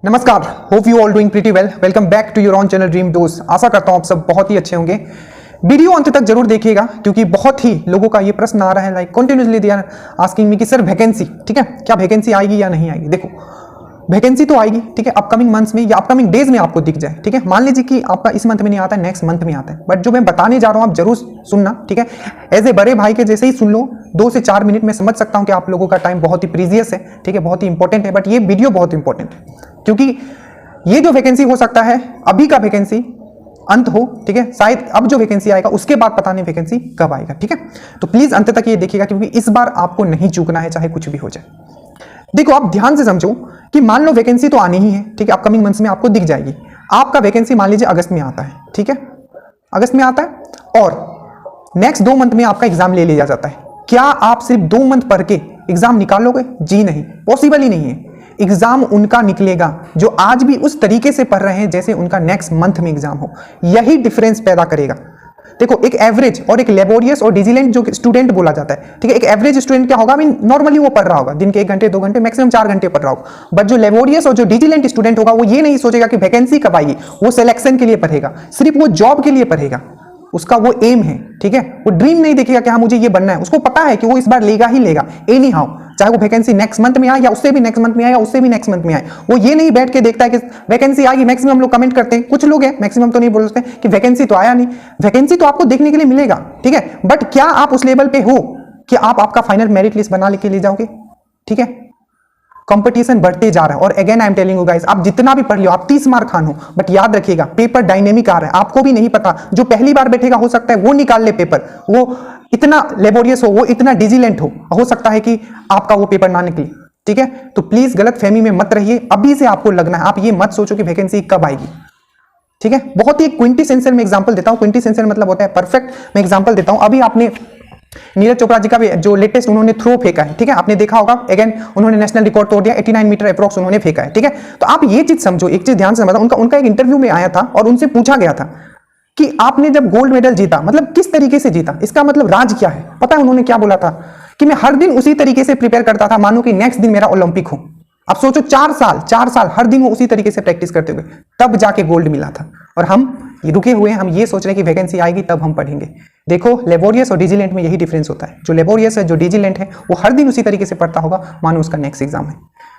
नमस्कार, hope you all doing pretty well. Welcome back to your own channel dream dose. आशा करता हूं आप सब बहुत ही अच्छे होंगे। वीडियो अंत तक जरूर देखिएगा क्योंकि बहुत ही लोगों का ये प्रश्न आ रहा है, like continuously they are asking me कि सर वैकेंसी, ठीक है, क्या वैकेंसी आएगी या नहीं आएगी। देखो, वैकेंसी तो आएगी, ठीक है, अपकमिंग मंथ्स में या अपकमिंग डेज में आपको दिख जाए, ठीक है। मान लीजिए कि आपका इस मंथ में नहीं आता है, नेक्स्ट मंथ में आता है, बट जो मैं बताने जा रहा हूं आप जरूर सुनना, ठीक है। एज ए बड़े भाई के जैसे ही सुन लो, 2 से 4 मिनट में समझ सकता हूं कि आप लोगों का टाइम बहुत ही प्रीजियस है, ठीक है, बहुत ही इंपॉर्टेंट है, बट ये वीडियो बहुत इंपॉर्टेंट है क्योंकि ये जो वैकेंसी हो सकता है अभी का वैकेंसी अंत हो, ठीक है, शायद अब जो वैकेंसी आएगा उसके बाद पता नहीं वैकेंसी कब आएगा, ठीक है। तो प्लीज अंत तक ये देखिएगा क्योंकि इस बार आपको नहीं चूकना है, चाहे कुछ भी हो जाए। देखो, आप ध्यान से समझो कि मान लो वैकेंसी तो आनी ही है, ठीक है, अपकमिंग मंथ्स में आपको दिख जाएगी। आपका वैकेंसी मान लीजिए अगस्त में आता है, ठीक है, अगस्त में आता है और नेक्स्ट 2 मंथ में आपका एग्जाम ले लिया जाता है। क्या आप सिर्फ 2 मंथ पढ़ के एग्जाम निकालोगे? जी नहीं, पॉसिबल ही नहीं है। एग्जाम उनका निकलेगा जो आज भी उस तरीके से पढ़ रहे हैं जैसे उनका नेक्स्ट मंथ में एग्जाम हो। यही डिफरेंस पैदा करेगा। देखो, एक एवरेज और एक लेबोरियस और डिजिलेंट जो स्टूडेंट बोला जाता है, ठीक है, एक एवरेज स्टूडेंट क्या होगा, नॉर्मली वो पढ़ रहा होगा दिन के 1 घंटे 2 घंटे मैक्सिमम 4 घंटे पढ़ रहा होगा। बट जो लेबोरियस और जो डिजिलेंट स्टूडेंट होगा वो ये नहीं सोचेगा कि वैकेंसी कब आएगी, वो सिलेक्शन के लिए पढ़ेगा, सिर्फ वो जॉब के लिए पढ़ेगा। उसका वो एम है, ठीक है, वो ड्रीम नहीं देखेगा कि हाँ मुझे ये बनना है। उसको पता है कि वो इस बार लेगा ही लेगा एनी हाउ, चाहे वो वैकेंसी नेक्स्ट मंथ में आए या उससे भी नेक्स्ट मंथ में आए या उससे भी नेक्स्ट मंथ में आए। वो ये नहीं बैठ के देखता है कि वैकेंसी आएगी। मैक्सिमम लोग कमेंट करते हैं, कुछ लोग हैं, मैक्सिमम तो नहीं बोलते कि वैकेंसी तो आया नहीं। वैकेंसी तो आपको देखने के लिए मिलेगा, ठीक है, बट क्या आप उस लेवल पे हो कि आप आपका फाइनल मेरिट लिस्ट बना लेके ले जाओगे? ठीक है, कंपटीशन बढ़ते जा रहा है और again I am telling you guys, आप जितना भी पढ़ लो, आप 30 मार्क खान हो, बट याद रखिएगा पेपर डायनेमिक आ रहा है, आपको भी नहीं पता। जो पहली बार बैठेगा हो सकता है वो निकाल ले पेपर, वो इतना लेबोरियस हो, वो इतना डिजिलेंट हो सकता है कि आपका वो पेपर ना निकले, ठीक है। तो प्लीज गलत फहमी में मत रहिए, अभी से आपको लगना है। आप ये मत सोचो कि वैकेंसी कब आएगी, ठीक है। बहुत ही क्विंटेसेंशियल में एग्जांपल देता हूं, क्विंटेसेंशियल मतलब होता है परफेक्ट। मैं एग्जांपल देता हूं, अभी आपने नीरज चोपड़ा जी का भी जो लेटेस्ट उन्होंने थ्रो फेंका है, ठीक है, आपने देखा होगा, अगेन उन्होंने नेशनल रिकॉर्ड तोड़ दिया, 89 मीटर अप्रोक्स उन्होंने फेंका है, ठीक है। तो आप ये चीज समझो, एक चीज ध्यान से समझो, उनका एक इंटरव्यू में आया था और उनसे पूछा गया था कि आपने जब गोल्ड मेडल जीता, मतलब किस तरीके से जीता, इसका मतलब राज क्या है। पता है उन्होंने क्या बोला था कि मैं हर दिन उसी तरीके से प्रिपेयर करता था, मानो कि नेक्स्ट दिन मेरा ओलंपिक हो। अब सोचो 4 साल हर दिन वो उसी तरीके से प्रैक्टिस करते हुए तब जाके गोल्ड मिला था। और हम रुके हुए हैं, हम ये सोच रहे हैं कि वैकेंसी आएगी तब हम पढ़ेंगे। देखो, लेबोरियस और डिजिलेंट में यही डिफरेंस होता है। जो लेबोरियस है, जो डिजिलेंट है, वो हर दिन उसी तरीके से पढ़ता होगा मानो उसका नेक्स्ट एग्जाम है।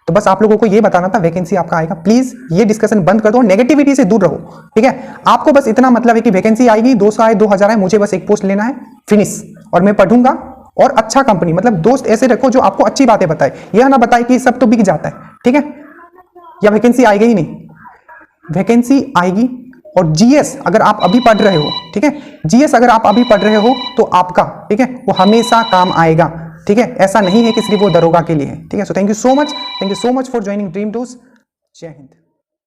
तो बस आप लोगों को ये बताना था, वैकेंसी आपका आएगा। प्लीज ये डिस्कशन बंद कर दो, नेगेटिविटी से दूर रहो, ठीक है। आपको बस इतना मतलब है कि वैकेंसी आएगी, 200 आए 2000 आए, मुझे बस एक पोस्ट लेना है, फिनिश, और मैं पढ़ूंगा। और अच्छा कंपनी, मतलब दोस्त ऐसे रखो जो आपको अच्छी बातें बताए, यह ना बताए कि सब तो बिक जाता है, ठीक है, या वैकेंसी आएगी ही नहीं। वैकेंसी आएगी। और जीएस अगर आप अभी पढ़ रहे हो, ठीक है, जीएस अगर आप अभी पढ़ रहे हो तो आपका, ठीक है, वो हमेशा काम आएगा, ठीक है। ऐसा नहीं है कि सिर्फ वो दरोगा के लिए है, ठीक है। So thank you so much for joining dream dose. जय हिंद।